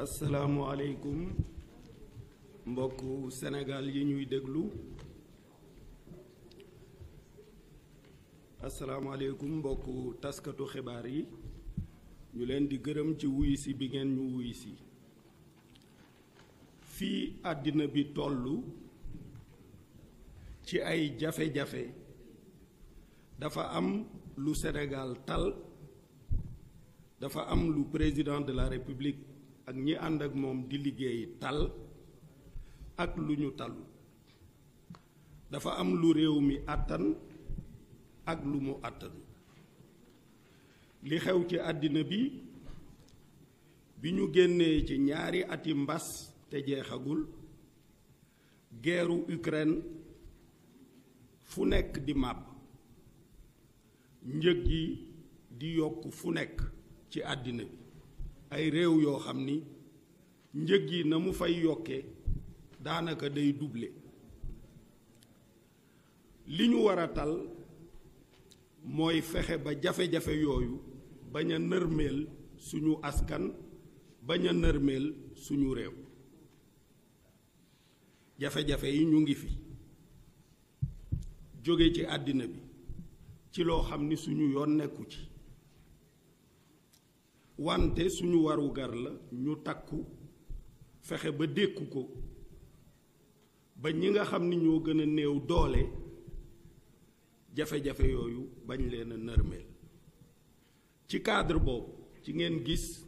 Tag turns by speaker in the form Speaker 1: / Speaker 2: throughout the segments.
Speaker 1: asalaamualeykum mbokku Sénégal yi ñuy déglu asalaamualeykum mbokku taskatu xibaar yi ñu leen di gërëm ci wuyu si bi ngeen ñu wuyu si fii àddina bi tollu ci ay jafe-jafe dafa am lu Sénégal tal dafa am lu président de la République ak ñi ànd ak moom di liggéey tal ak lu ñu talu dafa am lu réew mi àttan ak lu mu àttan li xew ci àddina bi ñu génnee ci ñaari ati mbas te jeexagul guerru Ukraine fu nekk di màbb njëg yi di yokk fu nekk ci àddina bi ay réew yoo xam ni njëg yi na mu fay yokkee daanaka day doublé li ñu war a tal mooy fexe ba jafe-jafe yooyu bañ a nërmeel suñu askan bañ a nërmeel suñu réew jafe-jafe yi ñu ngi fi jóge ci àddina bi ci loo xam ni suñu yoon nekku ci wante suñu warugar la ñu takku fexe ba dékku ko ba ñi nga xam ni ñoo gën a néew doole jafe-jafe yooyu bañ leen a nërmeel ci cadre boobu ci ngeen gis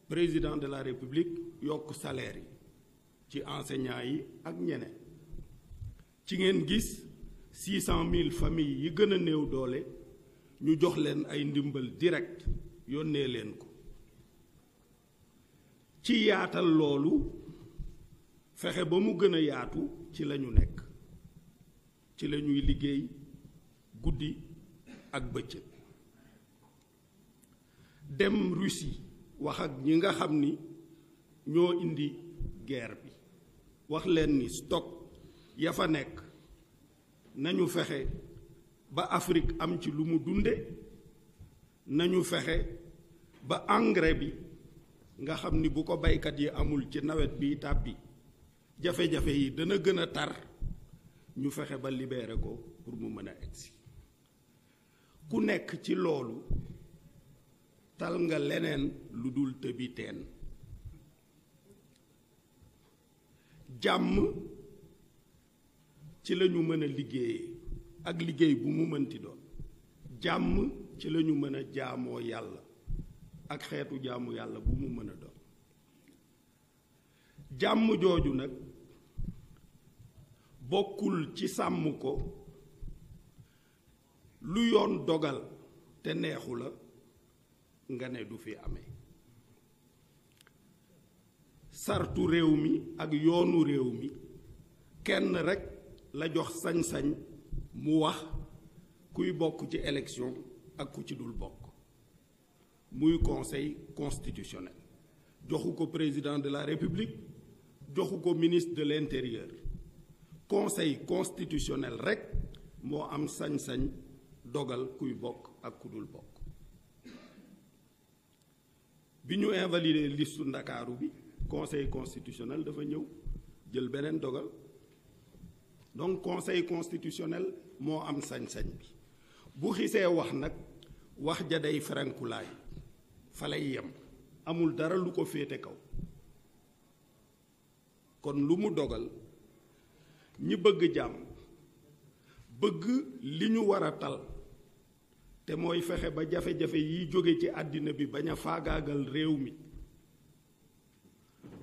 Speaker 1: président de la République yokk salaire yi ci enseignants yi ak ñeneen ci ngeen gis 600 000 familles yi gën a néew doole ñu jox leen ay ndimbal direct yónnee leen ko ci yaatal loolu fexe ba mu gën a yaatu ci la ñu nekk ci la ñuy liggéey guddi ak bëccëg dem Russie wax ak ñi nga xam ni ñoo indi guerre bi wax leen ni stock ya fa nekk nañu fexe ba Afrique am ci lu mu dunde nañu fexe ba engrais bi nga xam ni bu ko baykat yi amul ci nawet bi tàbbi jafe-jafe yi dana gën a tar ñu fexe ba libérer ko pour mu mën a egsi ku nekk ci loolu tal nga leneen lu dul tëbi teen jàmm ci la ñu mën a liggéeyee ak liggéey bu mu mënti doon jàmm ci la ñu mën a jaamoo yàlla ak xeetu jaamu yàlla bu mu mën a doon jàmm jooju nag bokkul ci sàmm ko lu yoon dogal te neexu la nga ne du fi amee sartu réew mi ak yoonu réew mi kenn rekk la jox sañ-sañ mu wax kuy bokk ci élection ak ku ci dul bokk muy conseil constitutionnel joxu ko président de la république joxu ko ministre de l'intérieur conseil constitutionnel rekk moo am sañ-sañ dogal kuy bokk ak ku dul bokk bi ñu invalider listu Ndakaaru bi conseil constitutionnel dafa ñëw jël beneen dogal donc conseil constitutionnel moo am sañ-sañ bi bu xisee wax nag wax ja day ferankulaay fa lay yem amul dara lu ko féete kaw kon lu mu dogal ñi bëgg jàmm bëgg li ñu war a tal te mooy fexe ba jafe-jafe yi jóge ci àddina bi bañ a faagaagal réew mi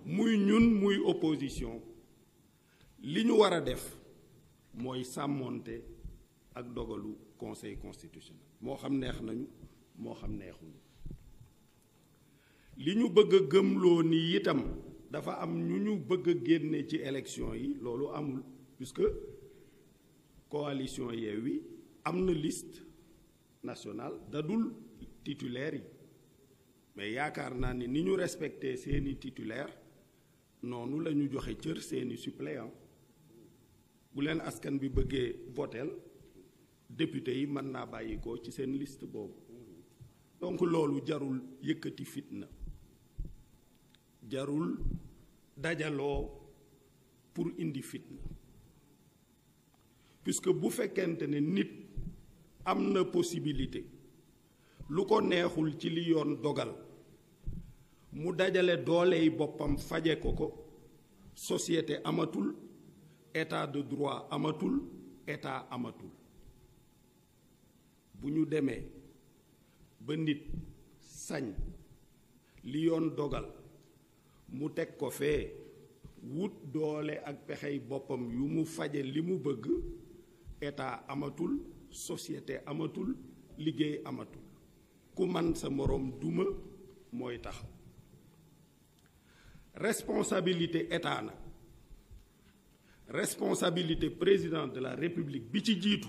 Speaker 1: muy ñun muy opposition li ñu war a def mooy sàmmoonte ak dogalu conseil constitutionnel moo xam neex nañu moo xam neexuñu li ñu bëgg a gëmloo ni itam dafa am ñu bëgg a génne ci élection yi loolu amul puisque coalition Yewwi am na liste nationale dadul titulaire yi mais yaakaar naa ni ñu respecté seeni titulaire noonu la ñu joxe cër seeni suppléant bu leen askan bi bëggee votel député yi mën naa bàyyi ko ci seen liste boobu donc loolu jarul yëkkati fitna jarul dajaloo pour indi fitna puisque bu fekkente ne nit am na possibilité lu ko neexul ci li yoon dogal mu dajale dooley boppam faje ko société amatul état de droit amatul état amatul bu ñu demee ba nit sañ li yoon dogal mu teg ko fee wut doole ak pexey boppam yu mu faje li mu bëgg état amatul société amatul liggéey amatul ku man sa moroom duma mooy tax responsabilité état nag responsabilité président de la république bi ci jiitu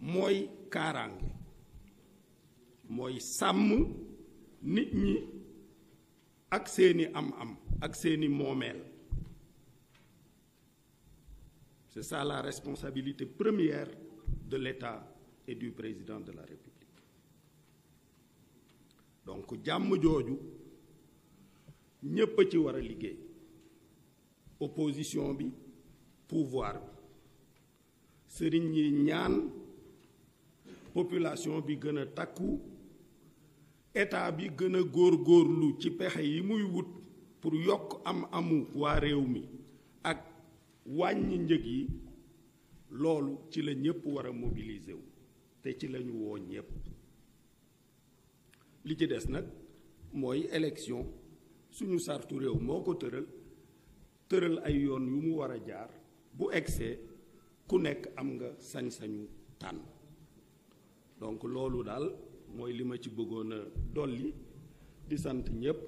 Speaker 1: mooy kaaraange mooy sàmm nit ñi ak seeni am-am ak seeni moomeel c'est ça la responsabilité première de l'État et du président de la République donc jàmm jooju ñépp a ci war a liggéey opposition bi pouvoir bi sëriñ yi ñaan population bi gën a takku état bi gën a góorgóorlu ci pexe yi muy wut pour yokk am-amu waa réew mi ak wàññi njëg yi loolu ci la ñépp war a mobiliser wu te ci lañu woo ñépp li ci des nag mooy élection suñu sartu réew moo ko tëral ay yoon yu mu war a jaar bu egsee ku nekk am nga sañ-sañu tànn donc loolu daal mooy li ma ci bëggoon a dolli di sant ñépp